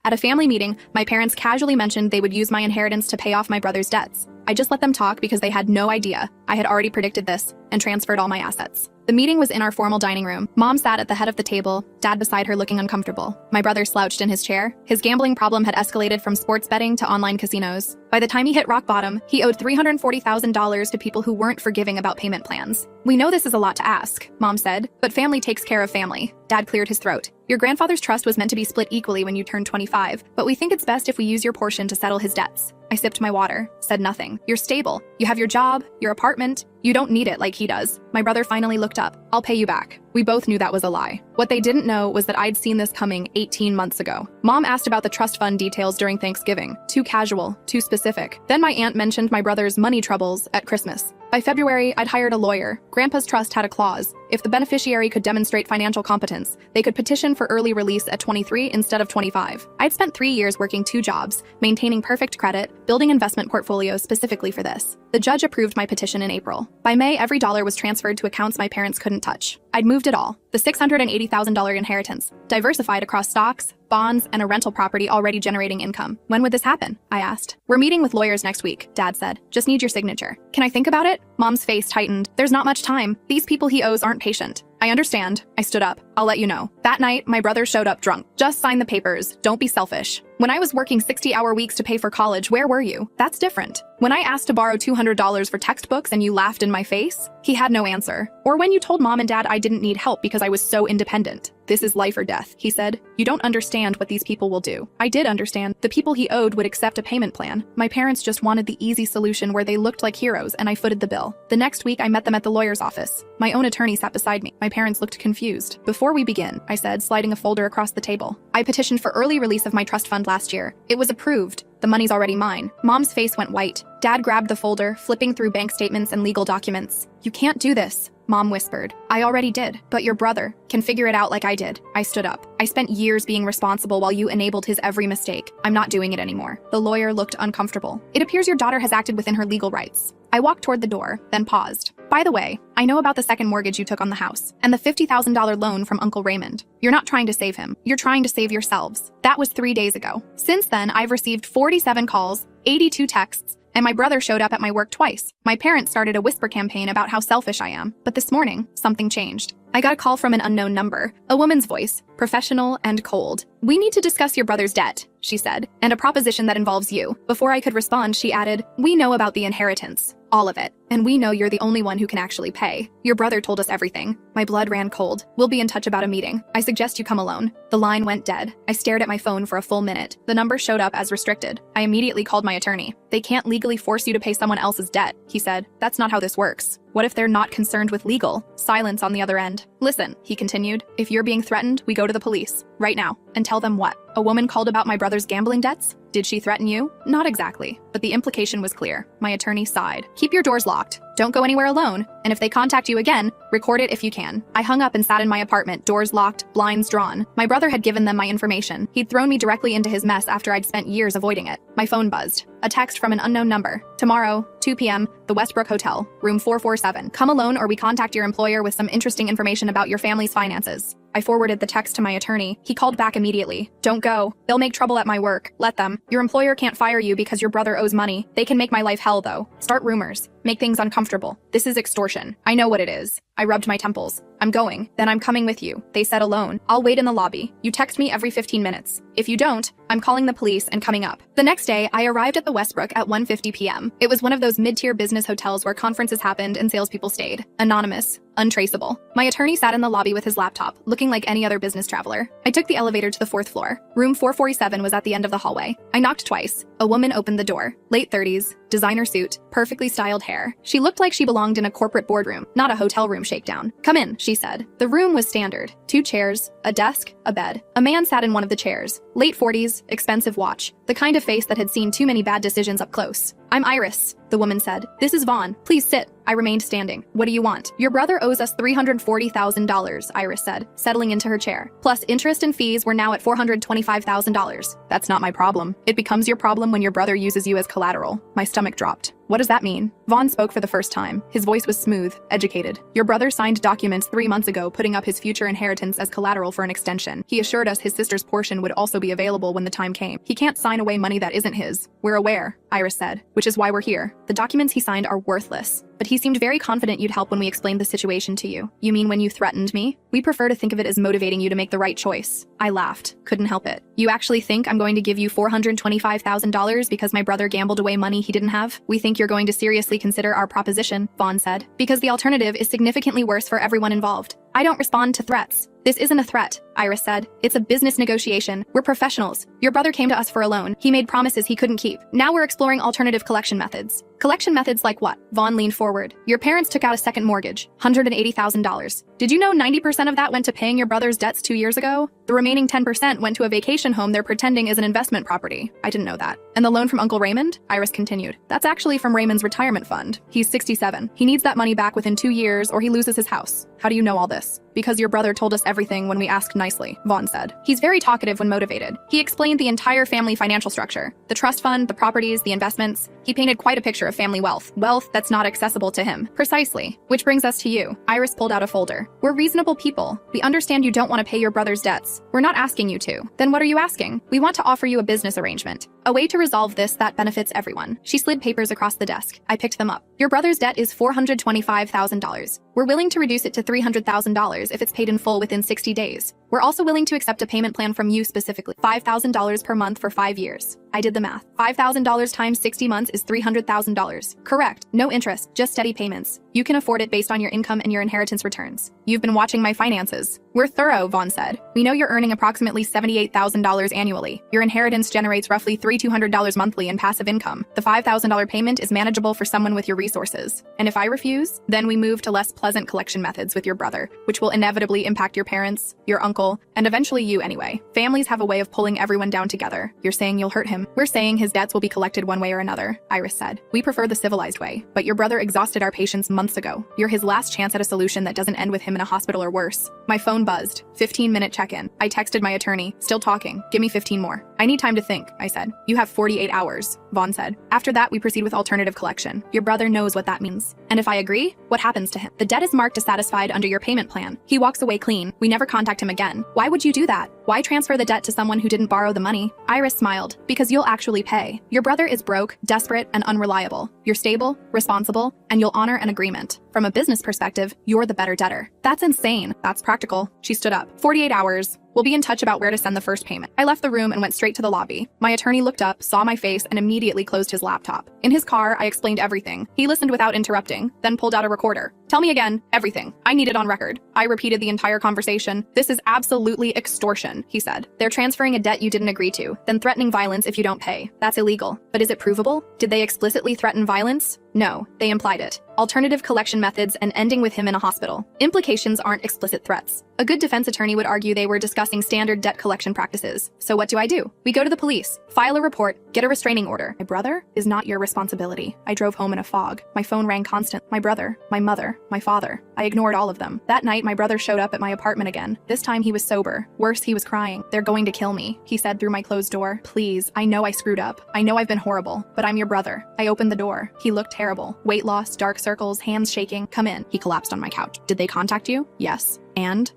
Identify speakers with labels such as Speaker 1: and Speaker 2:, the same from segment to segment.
Speaker 1: At a family meeting, my parents casually mentioned they would use my inheritance to pay off my brother's debts. I just let them talk because they had no idea. I had already predicted this and transferred all my assets. The meeting was in our formal dining room. Mom sat at the head of the table, Dad beside her looking uncomfortable. My brother slouched in his chair. His gambling problem had escalated from sports betting to online casinos. By the time he hit rock bottom, he owed $340,000 to people who weren't forgiving about payment plans. "We know this is a lot to ask," Mom said, "but family takes care of family." Dad cleared his throat. "Your grandfather's trust was meant to be split equally when you turned 25, but we think it's best if we use your portion to settle his debts." I sipped my water, said nothing. "You're stable. You have your job, your apartment. You don't need it like he does." My brother finally looked up. "I'll pay you back." We both knew that was a lie. What they didn't know was that I'd seen this coming 18 months ago. Mom asked about the trust fund details during Thanksgiving. Too casual, too specific. Then my aunt mentioned my brother's money troubles at Christmas. By February, I'd hired a lawyer. Grandpa's trust had a clause. If the beneficiary could demonstrate financial competence, they could petition for early release at 23 instead of 25. I'd spent 3 years working 2 jobs, maintaining perfect credit, building investment portfolios specifically for this. The judge approved my petition in April. By May, every dollar was transferred to accounts my parents couldn't touch. I'd moved it all. The $680,000 inheritance, diversified across stocks, bonds, and a rental property already generating income. "When would this happen?" I asked. "We're meeting with lawyers next week," Dad said. "Just need your signature." "Can I think about it?" Mom's face tightened. "There's not much time. These people he owes aren't patient." "I understand." I stood up. "I'll let you know." That night, my brother showed up drunk. "Just sign the papers. Don't be selfish." "When I was working 60-hour weeks to pay for college, where were you?" "That's different." "When I asked to borrow $200 for textbooks and you laughed in my face?" He had no answer. "Or when you told Mom and Dad I didn't need help because I was so independent?" "This is life or death," he said. "You don't understand what these people will do." I did understand. The people he owed would accept a payment plan. My parents just wanted the easy solution where they looked like heroes, and I footed the bill. The next week, I met them at the lawyer's office. My own attorney sat beside me. My parents looked confused. "Before we begin," I said, sliding a folder across the table, "I petitioned for early release of my trust fund last year. It was approved. The money's already mine." Mom's face went white. Dad grabbed the folder, flipping through bank statements and legal documents. "You can't do this," Mom whispered. "I already did, but your brother can figure it out like I did." I stood up. "I spent years being responsible while you enabled his every mistake. I'm not doing it anymore." The lawyer looked uncomfortable. "It appears your daughter has acted within her legal rights." I walked toward the door, then paused. "By the way, I know about the second mortgage you took on the house, and the $50,000 loan from Uncle Raymond. You're not trying to save him. You're trying to save yourselves." That was 3 days ago. Since then, I've received 47 calls, 82 texts, and my brother showed up at my work twice. My parents started a whisper campaign about how selfish I am. But this morning, something changed. I got a call from an unknown number, a woman's voice, professional and cold. "We need to discuss your brother's debt," she said, "and a proposition that involves you." Before I could respond, she added, "We know about the inheritance. All of it. And we know you're the only one who can actually pay. Your brother told us everything." My blood ran cold. "We'll be in touch about a meeting. I suggest you come alone." The line went dead. I stared at my phone for a full minute. The number showed up as restricted. I immediately called my attorney. "They can't legally force you to pay someone else's debt," he said. "That's not how this works." "What if they're not concerned with legal?" Silence on the other end. "Listen," he continued, "if you're being threatened, we go to the police. Right now. And tell them what? A woman called about my brother's gambling debts? Did she threaten you?" "Not exactly, but the implication was clear." My attorney sighed. "Keep your doors locked. Don't go anywhere alone. And if they contact you again, record it if you can." I hung up and sat in my apartment, doors locked, blinds drawn. My brother had given them my information. He'd thrown me directly into his mess after I'd spent years avoiding it. My phone buzzed. A text from an unknown number. "Tomorrow, 2 p.m., the Westbrook Hotel, room 447. Come alone or we contact your employer with some interesting information about your family's finances." I forwarded the text to my attorney. He called back immediately. "Don't go. They'll make trouble at my work. Let them. Your employer can't fire you because your brother owes money. They can make my life hell, though. Start rumors. Make things uncomfortable. This is extortion. I know what it is." I rubbed my temples. "I'm going. Then I'm coming with you." They said alone. "I'll wait in the lobby. You text me every 15 minutes. If you don't, I'm calling the police and coming up." The next day, I arrived at the Westbrook at 1:50 p.m. It was one of those mid-tier business hotels where conferences happened and salespeople stayed. Anonymous. Untraceable. My attorney sat in the lobby with his laptop, looking like any other business traveler. I took the elevator to the 4th floor. Room 447 was at the end of the hallway. I knocked twice. A woman opened the door. Late 30s, designer suit, perfectly styled hair. She looked like she belonged in a corporate boardroom, not a hotel room shakedown. "Come in," she said. The room was standard. 2 chairs, a desk, a bed. A man sat in one of the chairs. Late 40s, expensive watch. The kind of face that had seen too many bad decisions up close. "I'm Iris," the woman said. "This is Vaughn. Please sit." I remained standing. "What do you want?" "Your brother owes us $340,000, Iris said, settling into her chair. "Plus interest and fees were now at $425,000. "That's not my problem." "It becomes your problem when your brother uses you as collateral." My stomach dropped. What does that mean? Vaughn spoke for the first time. His voice was smooth, educated. Your brother signed documents 3 months ago putting up his future inheritance as collateral for an extension. He assured us his sister's portion would also be available when the time came. He can't sign away money that isn't his. We're aware, Iris said, which is why we're here. The documents he signed are worthless. But he seemed very confident you'd help when we explained the situation to you. You mean when you threatened me? We prefer to think of it as motivating you to make the right choice. I laughed. Couldn't help it. You actually think I'm going to give you $425,000 because my brother gambled away money he didn't have? We think you're going to seriously consider our proposition, Vaughn said, because the alternative is significantly worse for everyone involved. I don't respond to threats. This isn't a threat, Iris said. It's a business negotiation. We're professionals. Your brother came to us for a loan. He made promises he couldn't keep. Now we're exploring alternative collection methods. Collection methods like what? Vaughn leaned forward. Your parents took out a second mortgage, $180,000. Did you know 90% of that went to paying your brother's debts 2 years ago? The remaining 10% went to a vacation home they're pretending is an investment property. I didn't know that. And the loan from Uncle Raymond? Iris continued. That's actually from Raymond's retirement fund. He's 67. He needs that money back within 2 years or he loses his house. How do you know all this? Because your brother told us everything when we asked nicely, Vaughn said. He's very talkative when motivated. He explained the entire family financial structure. The trust fund, the properties, the investments. He painted quite a picture of family wealth. Wealth that's not accessible to him. Precisely. Which brings us to you. Iris pulled out a folder. We're reasonable people. We understand you don't want to pay your brother's debts. We're not asking you to. Then what are you asking? We want to offer you a business arrangement. A way to resolve this that benefits everyone. She slid papers across the desk. I picked them up. Your brother's debt is $425,000. We're willing to reduce it to $300,000 if it's paid in full within 60 days. We're also willing to accept a payment plan from you specifically, $5,000 per month for 5 years. I did the math. $5,000 times 60 months is $300,000. Correct. No interest, just steady payments. You can afford it based on your income and your inheritance returns. You've been watching my finances. We're thorough, Vaughn said. We know you're earning approximately $78,000 annually. Your inheritance generates roughly $3,200 monthly in passive income. The $5,000 payment is manageable for someone with your resources. And if I refuse, then we move to less pleasant collection methods with your brother, which will inevitably impact your parents, your uncle, and eventually you anyway. Families have a way of pulling everyone down together. You're saying you'll hurt him. We're saying his debts will be collected one way or another, Iris said. We prefer the civilized way, but your brother exhausted our patience months ago. You're his last chance at a solution that doesn't end with him in a hospital or worse. My phone buzzed. 15-minute check-in. I texted my attorney. Still talking. Give me 15 more. I need time to think, I said. You have 48 hours, Vaughn said. After that, we proceed with alternative collection. Your brother knows what that means. And if I agree, what happens to him? The debt is marked as satisfied under your payment plan. He walks away clean. We never contact him again. Why would you do that? Why transfer the debt to someone who didn't borrow the money? Iris smiled. Because you'll actually pay. Your brother is broke, desperate, and unreliable. You're stable, responsible, and you'll honor an agreement. From a business perspective, you're the better debtor. That's insane. That's practical. She stood up. 48 hours. We'll be in touch about where to send the first payment. I left the room and went straight to the lobby. My attorney looked up, saw my face, and immediately closed his laptop. In his car, I explained everything. He listened without interrupting, then pulled out a recorder. Tell me again, everything. I need it on record. I repeated the entire conversation. This is absolutely extortion, he said. They're transferring a debt you didn't agree to, then threatening violence if you don't pay. That's illegal. But is it provable? Did they explicitly threaten violence? No, they implied it. Alternative collection methods and ending with him in a hospital. Implications aren't explicit threats. A good defense attorney would argue they were discussing standard debt collection practices. So what do? We go to the police, file a report, get a restraining order. My brother is not your responsibility. I drove home in a fog. My phone rang constant. My brother, my mother, my father. I ignored all of them. That night, my brother showed up at my apartment again. This time he was sober. Worse, he was crying. They're going to kill me, he said through my closed door. Please, I know I screwed up. I know I've been horrible, but I'm your brother. I opened the door. He looked terrible. Weight loss, dark circles, hands shaking. Come in. He collapsed on my couch. Did they contact you? Yes. And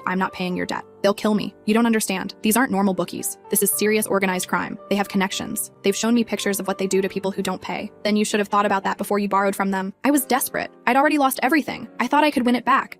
Speaker 1: I'm not paying your debt. They'll kill me. You don't understand. These aren't normal bookies. This is serious organized crime. They have connections. They've shown me pictures of what they do to people who don't pay. Then you should have thought about that before you borrowed from them. I was desperate. I'd already lost everything. I thought I could win it back.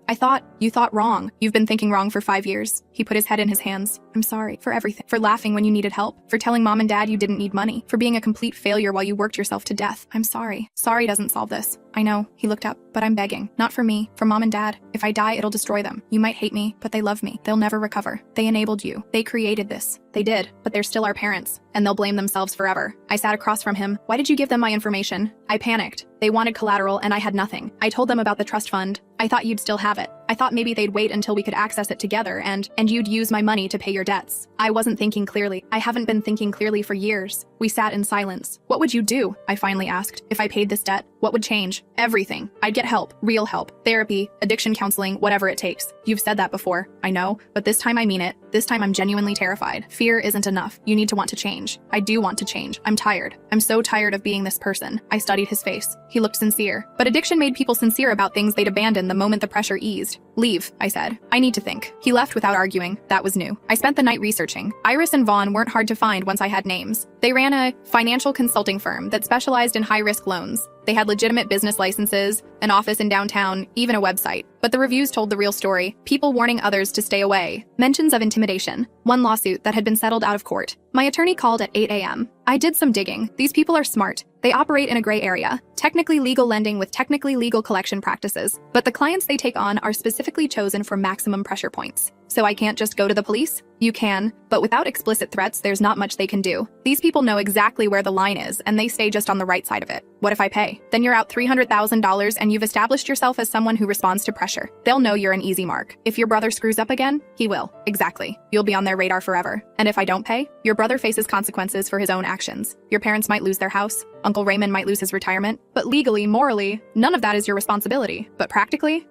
Speaker 1: You thought wrong. You've been thinking wrong for 5 years. He put his head in his hands. I'm sorry for everything. For laughing when you needed help. For telling mom and dad you didn't need money. For being a complete failure while you worked yourself to death. I'm sorry. Sorry doesn't solve this. I know. He looked up. But I'm begging. Not for me. For mom and dad. If I die, it'll destroy them. You might hate me, but they love me. They'll never recover. They enabled you. They created this. They did, but they're still our parents, and they'll blame themselves forever. I sat across from him. Why did you give them my information? I panicked. They wanted collateral, and I had nothing. I told them about the trust fund. I thought you'd still have it. I thought maybe they'd wait until we could access it together, and you'd use my money to pay your debts. I wasn't thinking clearly. I haven't been thinking clearly for years. We sat in silence. What would you do? I finally asked. If I paid this debt, what would change? Everything. I'd get help. Real help. Therapy, addiction counseling, whatever it takes. You've said that before. I know, but this time I mean it. This time I'm genuinely terrified. Fear isn't enough. You need to want to change. I do want to change. I'm tired. I'm so tired of being this person. I studied his face. He looked sincere. But addiction made people sincere about things they'd abandon the moment the pressure eased. Leave, I said. I need to think. He left without arguing. That was new. I spent the night researching. Iris and Vaughn weren't hard to find once I had names. They ran a financial consulting firm that specialized in high-risk loans. They had legitimate business licenses, an office in downtown, even a website. But the reviews told the real story, people warning others to stay away, mentions of intimidation, one lawsuit that had been settled out of court. My attorney called at 8 a.m. I did some digging. These people are smart. They operate in a gray area, technically legal lending with technically legal collection practices. But the clients they take on are specifically chosen for maximum pressure points. So I can't just go to the police? You can, but without explicit threats, there's not much they can do. These people know exactly where the line is, and they stay just on the right side of it. What if I pay? Then you're out $300,000 and you've established yourself as someone who responds to pressure. They'll know you're an easy mark. If your brother screws up again, he will. Exactly. You'll be on their radar forever. And if I don't pay, your brother faces consequences for his own actions. Your parents might lose their house. Uncle Raymond might lose his retirement. But legally, morally, none of that is your responsibility. But practically,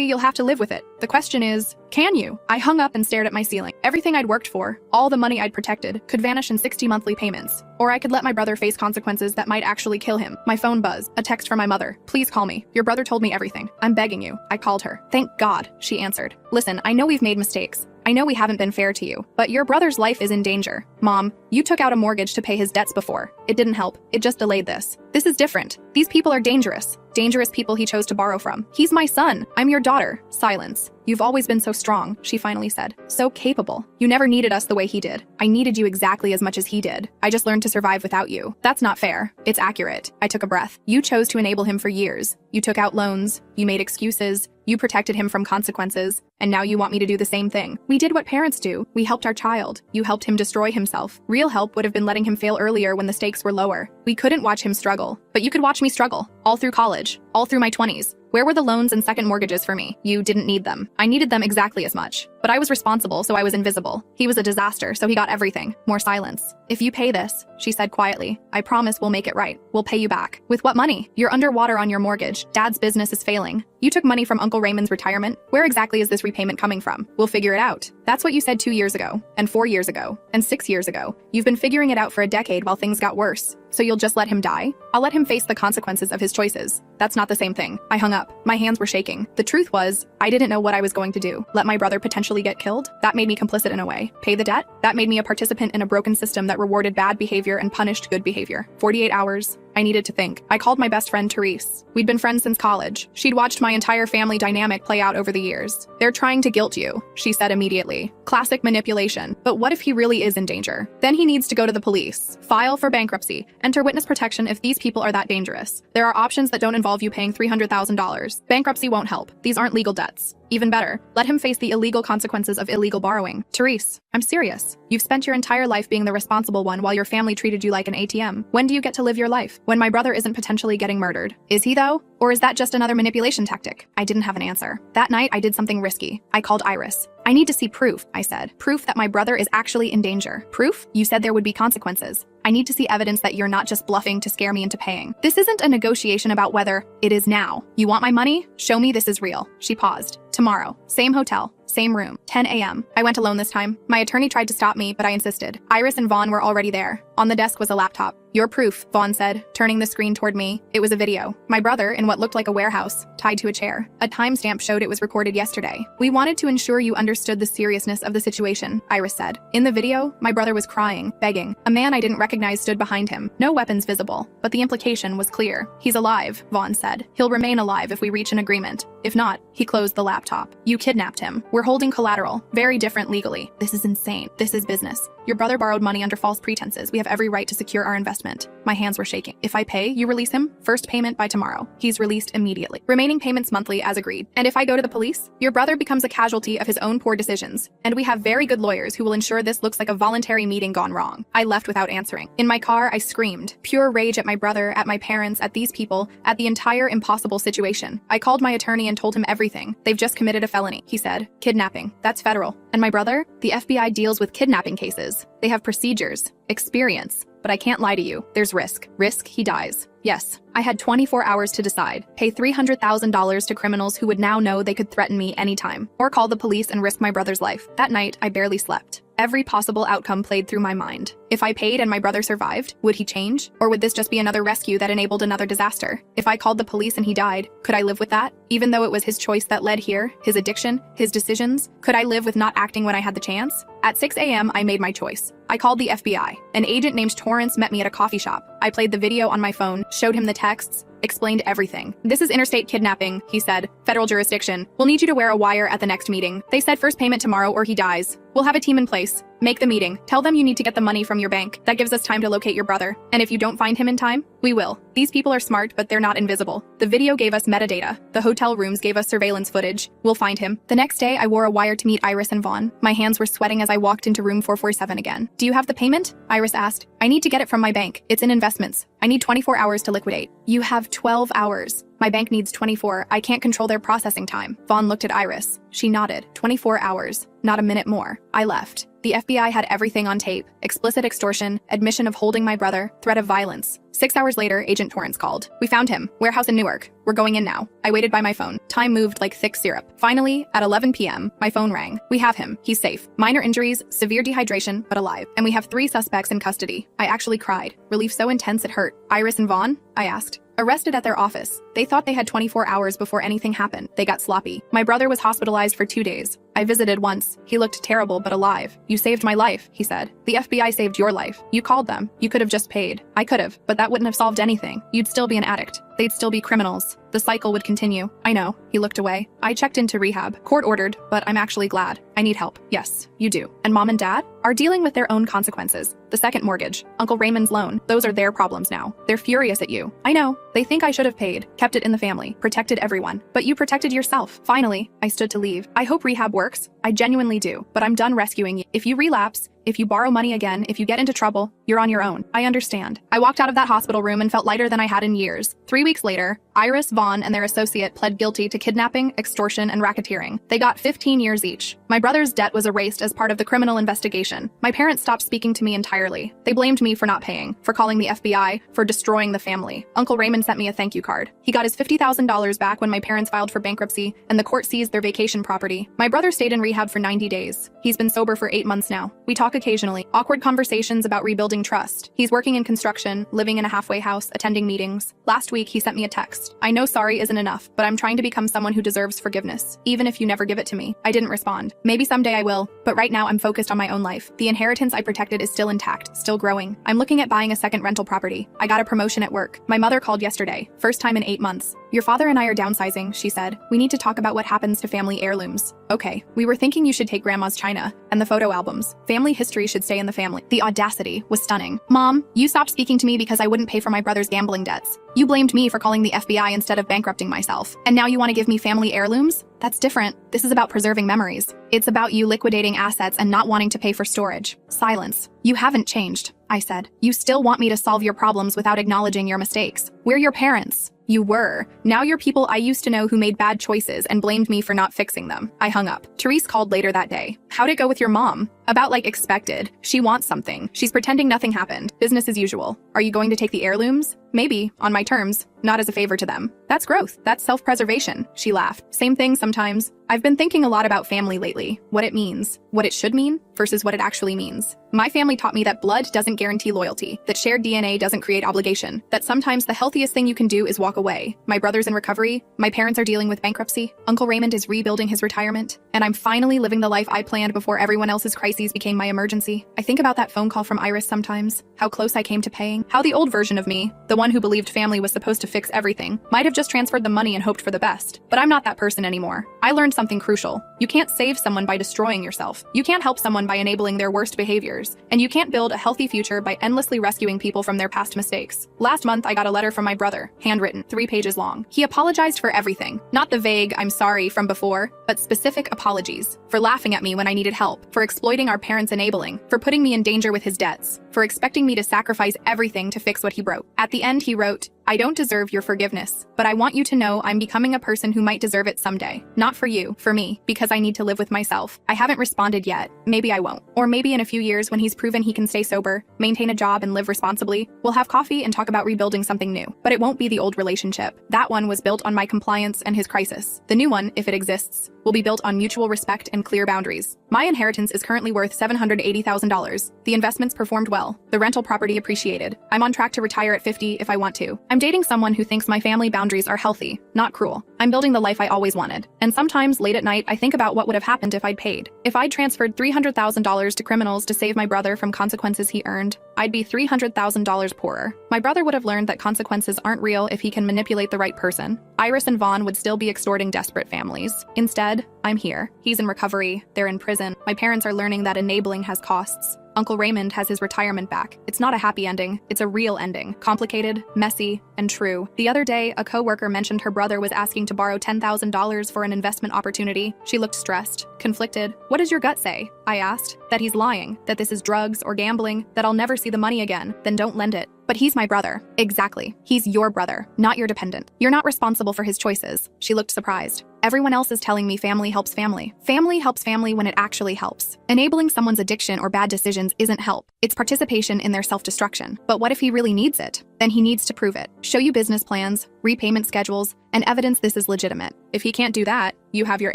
Speaker 1: you'll have to live with it. The question is, can you? I hung up and stared at my ceiling. Everything I'd worked for, all the money I'd protected, could vanish in 60 monthly payments. Or I could let my brother face consequences that might actually kill him. My phone buzzed. A text from my mother. Please call me. Your brother told me everything. I'm begging you. I called her. Thank God, she answered. Listen, I know we've made mistakes. I know we haven't been fair to you, but your brother's life is in danger. Mom, you took out a mortgage to pay his debts before. It didn't help. It just delayed this. This is different. These people are dangerous. Dangerous people he chose to borrow from. He's my son. I'm your daughter. Silence. You've always been so strong, she finally said. So capable. You never needed us the way he did. I needed you exactly as much as he did. I just learned to survive without you. That's not fair. It's accurate. I took a breath. You chose to enable him for years. You took out loans. You made excuses. You protected him from consequences. And now you want me to do the same thing. We did what parents do. We helped our child. You helped him destroy himself. Real help would have been letting him fail earlier when the stakes were lower. We couldn't watch him struggle. But you could watch me struggle. All through college. All through my 20s. Where were the loans and second mortgages for me? You didn't need them. I needed them exactly as much. But I was responsible, so I was invisible. He was a disaster, so he got everything. More silence. If you pay this, she said quietly, I promise we'll make it right. We'll pay you back. With what money? You're underwater on your mortgage. Dad's business is failing. You took money from Uncle Raymond's retirement. Where exactly is this repayment coming from? We'll figure it out. That's what you said 2 years ago, and 4 years ago, and 6 years ago. You've been figuring it out for a decade while things got worse. So you'll just let him die? I'll let him face the consequences of his choices. That's not the same thing. I hung up. My hands were shaking. The truth was, I didn't know what I was going to do. Let my brother potentially get killed? That made me complicit in a way. Pay the debt? That made me a participant in a broken system that rewarded bad behavior and punished good behavior. 48 hours. I needed to think. I called my best friend Therese. We'd been friends since college. She'd watched my entire family dynamic play out over the years. They're trying to guilt you, she said immediately. Classic manipulation. But what if he really is in danger? Then he needs to go to the police, file for bankruptcy, enter witness protection if these people are that dangerous. There are options that don't involve you paying $300,000. Bankruptcy won't help. These aren't legal debts. Even better, let him face the illegal consequences of illegal borrowing. Therese, I'm serious. You've spent your entire life being the responsible one while your family treated you like an ATM. When do you get to live your life? When my brother isn't potentially getting murdered. Is he though? Or is that just another manipulation tactic? I didn't have an answer. That night, I did something risky. I called Iris. I need to see proof, I said. Proof that my brother is actually in danger. Proof? You said there would be consequences. I need to see evidence that you're not just bluffing to scare me into paying. This isn't a negotiation about whether it is now. You want my money? Show me this is real. She paused. Tomorrow. Same hotel. Same room. 10 a.m. I went alone this time. My attorney tried to stop me, but I insisted. Iris and Vaughn were already there. On the desk was a laptop. Your proof, Vaughn said, turning the screen toward me. It was a video. My brother, in what looked like a warehouse, tied to a chair. A timestamp showed it was recorded yesterday. We wanted to ensure you understood the seriousness of the situation, Iris said. In the video, my brother was crying, begging. A man I didn't recognize stood behind him. No weapons visible, but the implication was clear. He's alive, Vaughn said. He'll remain alive if we reach an agreement. If not, he closed the laptop. You kidnapped him. We're holding collateral. Very different legally. This is insane. This is business. Your brother borrowed money under false pretenses. We have every right to secure our investment. My hands were shaking. If I pay, you release him? First payment by tomorrow. He's released immediately. Remaining payments monthly as agreed. And if I go to the police, your brother becomes a casualty of his own poor decisions. And we have very good lawyers who will ensure this looks like a voluntary meeting gone wrong. I left without answering. In my car, I screamed. Pure rage at my brother, at my parents, at these people, at the entire impossible situation. I called my attorney and told him everything. They've just committed a felony, he said. Kidnapping. That's federal. And my brother? The FBI deals with kidnapping cases. They have procedures, experience. but I can't lie to you. There's risk. Risk he dies. Yes, I had 24 hours to decide. Pay $300,000 to criminals who would now know they could threaten me anytime, or call the police and risk my brother's life. That night, I barely slept. Every possible outcome played through my mind. If I paid and my brother survived, would he change? Or would this just be another rescue that enabled another disaster? If I called the police and he died, could I live with that? Even though it was his choice that led here, his addiction, his decisions, could I live with not acting when I had the chance? At 6 a.m., I made my choice. I called the FBI. An agent named Torrance met me at a coffee shop. I played the video on my phone, showed him the texts, explained everything. This is interstate kidnapping, he said. Federal jurisdiction. We'll need you to wear a wire at the next meeting. They said first payment tomorrow or he dies. We'll have a team in place. Make the meeting. Tell them you need to get the money from your bank. That gives us time to locate your brother. And if you don't find him in time, we will. These people are smart, but they're not invisible. The video gave us metadata. The hotel rooms gave us surveillance footage. We'll find him. The next day, I wore a wire to meet Iris and Vaughn. My hands were sweating as I walked into room 447 again. Do you have the payment? Iris asked. I need to get it from my bank. It's in investments. I need 24 hours to liquidate. You have 12 hours. My bank needs 24. I can't control their processing time. Vaughn looked at Iris. She nodded. 24 hours. Not a minute more. I left. The FBI had everything on tape. Explicit extortion, admission of holding my brother, threat of violence. 6 hours later, Agent Torrance called. We found him. Warehouse in Newark. We're going in now. I waited by my phone. Time moved like thick syrup. Finally, at 11 p.m., my phone rang. We have him. He's safe. Minor injuries, severe dehydration, but alive. And we have 3 suspects in custody. I actually cried. Relief so intense it hurt. Iris and Vaughn? I asked. Arrested at their office. They thought they had 24 hours before anything happened. They got sloppy. My brother was hospitalized for 2 days. I visited once. He looked terrible but alive. You saved my life, he said. The FBI saved your life. You called them. You could have just paid. I could have, but that wouldn't have solved anything. You'd still be an addict. They'd still be criminals. The cycle would continue. I know. He looked away. I checked into rehab. Court ordered, but I'm actually glad. I need help. Yes, you do. And mom and dad are dealing with their own consequences. The second mortgage, Uncle Raymond's loan, those are their problems now. They're furious at you. I know. They think I should have paid, kept it in the family, protected everyone. But you protected yourself. Finally, I stood to leave. I hope rehab works. I genuinely do. But I'm done rescuing you. If you relapse, if you borrow money again, if you get into trouble, you're on your own. I understand. I walked out of that hospital room and felt lighter than I had in years. 3 weeks later, Iris, Vaughn, and their associate pled guilty to kidnapping, extortion, and racketeering. They got 15 years each. My brother's debt was erased as part of the criminal investigation. My parents stopped speaking to me entirely. They blamed me for not paying, for calling the FBI, for destroying the family. Uncle Raymond sent me a thank you card. He got his $50,000 back when my parents filed for bankruptcy, and the court seized their vacation property. My brother stayed in rehab for 90 days. He's been sober for 8 months now. We talk occasionally. Awkward conversations about rebuilding trust. He's working in construction, living in a halfway house, attending meetings. Last week, he sent me a text. I know sorry isn't enough, but I'm trying to become someone who deserves forgiveness, even if you never give it to me. I didn't respond. Maybe someday I will, but right now I'm focused on my own life. The inheritance I protected is still intact, still growing. I'm looking at buying a second rental property. I got a promotion at work. My mother called yesterday. First time in 8 months. Your father and I are downsizing, she said. We need to talk about what happens to family heirlooms. Okay, we were thinking you should take grandma's china and the photo albums. Family history should stay in the family. The audacity was stunning. Mom, you stopped speaking to me because I wouldn't pay for my brother's gambling debts. You blamed me for calling the FBI instead of bankrupting myself. And now you want to give me family heirlooms? That's different. This is about preserving memories. It's about you liquidating assets and not wanting to pay for storage. Silence. You haven't changed, I said. You still want me to solve your problems without acknowledging your mistakes. We're your parents. You were. Now you're people I used to know who made bad choices and blamed me for not fixing them. I hung up. Therese called later that day. How'd it go with your mom? About like expected. She wants something. She's pretending nothing happened. Business as usual. Are you going to take the heirlooms? Maybe, on my terms, not as a favor to them. That's growth. That's self-preservation. She laughed. Same thing sometimes. I've been thinking a lot about family lately. What it means. What it should mean versus what it actually means. My family taught me that blood doesn't guarantee loyalty, that shared DNA doesn't create obligation, that sometimes the healthiest thing you can do is walk away. My brother's in recovery, my parents are dealing with bankruptcy, Uncle Raymond is rebuilding his retirement, and I'm finally living the life I planned before everyone else's crises became my emergency. I think about that phone call from Iris sometimes, how close I came to paying, how the old version of me, the one who believed family was supposed to fix everything, might have just transferred the money and hoped for the best. But I'm not that person anymore. I learned something crucial. You can't save someone by destroying yourself. You can't help someone by enabling their worst behaviors. And you can't build a healthy future by endlessly rescuing people from their past mistakes. Last month, I got a letter from my brother, handwritten, 3 pages long. He apologized for everything. Not the vague, I'm sorry from before, but specific apologies. For laughing at me when I needed help, for exploiting our parents' enabling, for putting me in danger with his debts, for expecting me to sacrifice everything to fix what he broke. At the end, he wrote, I I don't deserve your forgiveness, but I want you to know I'm becoming a person who might deserve it someday. Not for you, for me, because I need to live with myself. I haven't responded yet. Maybe I won't. Or maybe in a few years when he's proven he can stay sober, maintain a job, and live responsibly, we'll have coffee and talk about rebuilding something new. But it won't be the old relationship. That one was built on my compliance and his crisis. The new one, if it exists, will be built on mutual respect and clear boundaries. My inheritance is currently worth $780,000. The investments performed well. The rental property appreciated. I'm on track to retire at 50 if I want to. I'm dating someone who thinks my family boundaries are healthy, not cruel. I'm building the life I always wanted. And sometimes, late at night, I think about what would have happened if I'd paid. If I'd transferred $300,000 to criminals to save my brother from consequences he earned, I'd be $300,000 poorer. My brother would have learned that consequences aren't real if he can manipulate the right person. Iris and Vaughn would still be extorting desperate families. Instead, I'm here. He's in recovery. They're in prison. My parents are learning that enabling has costs. Uncle Raymond has his retirement back. It's not a happy ending. It's a real ending. Complicated, messy, and true. The other day, a coworker mentioned her brother was asking to borrow $10,000 for an investment opportunity. She looked stressed, conflicted. What does your gut say? I asked. That he's lying, that this is drugs or gambling, that I'll never see the money again. Then don't lend it. But he's my brother. Exactly. He's your brother, not your dependent. You're not responsible for his choices. She looked surprised. Everyone else is telling me family helps family. Family helps family when it actually helps. Enabling someone's addiction or bad decisions isn't help. It's participation in their self-destruction. But what if he really needs it? Then he needs to prove it. Show you business plans, repayment schedules, and evidence this is legitimate. If he can't do that, you have your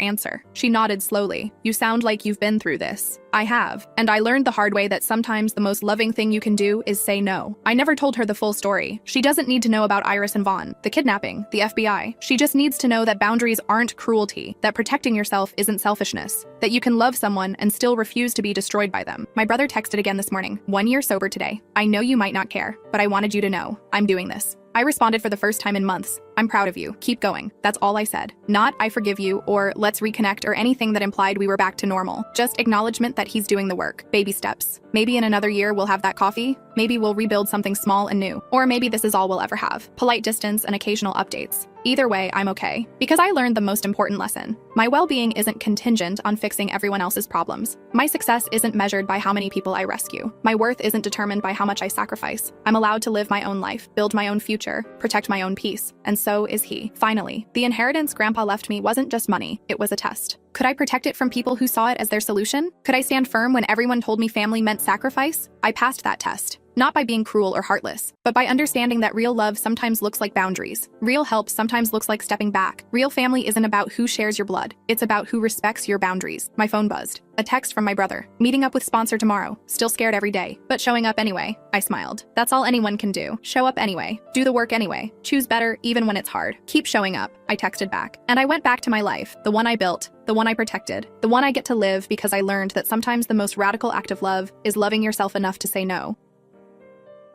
Speaker 1: answer. She nodded slowly. You sound like you've been through this. I have. And I learned the hard way that sometimes the most loving thing you can do is say no. I never told her the full story. She doesn't need to know about Iris and Vaughn, the kidnapping, the FBI. She just needs to know that boundaries aren't cruelty, that protecting yourself isn't selfishness, that you can love someone and still refuse to be destroyed by them. My brother texted again this morning. 1 year sober today. I know you might not care, but I wanted you to know. I'm doing this. I responded for the first time in months. I'm proud of you. Keep going. That's all I said. Not I forgive you or let's reconnect or anything that implied we were back to normal. Just acknowledgement that he's doing the work. Baby steps. Maybe in another year we'll have that coffee. Maybe we'll rebuild something small and new. Or maybe this is all we'll ever have. Polite distance and occasional updates. Either way, I'm okay. Because I learned the most important lesson. My well-being isn't contingent on fixing everyone else's problems. My success isn't measured by how many people I rescue. My worth isn't determined by how much I sacrifice. I'm allowed to live my own life, build my own future, protect my own peace. And so is he. Finally, the inheritance Grandpa left me wasn't just money, it was a test. Could I protect it from people who saw it as their solution? Could I stand firm when everyone told me family meant sacrifice? I passed that test. Not by being cruel or heartless, but by understanding that real love sometimes looks like boundaries. Real help sometimes looks like stepping back. Real family isn't about who shares your blood. It's about who respects your boundaries. My phone buzzed. A text from my brother. Meeting up with sponsor tomorrow. Still scared every day, but showing up anyway. I smiled. That's all anyone can do. Show up anyway. Do the work anyway. Choose better even when it's hard. Keep showing up. I texted back. And I went back to my life. The one I built. The one I protected. The one I get to live because I learned that sometimes the most radical act of love is loving yourself enough to say no.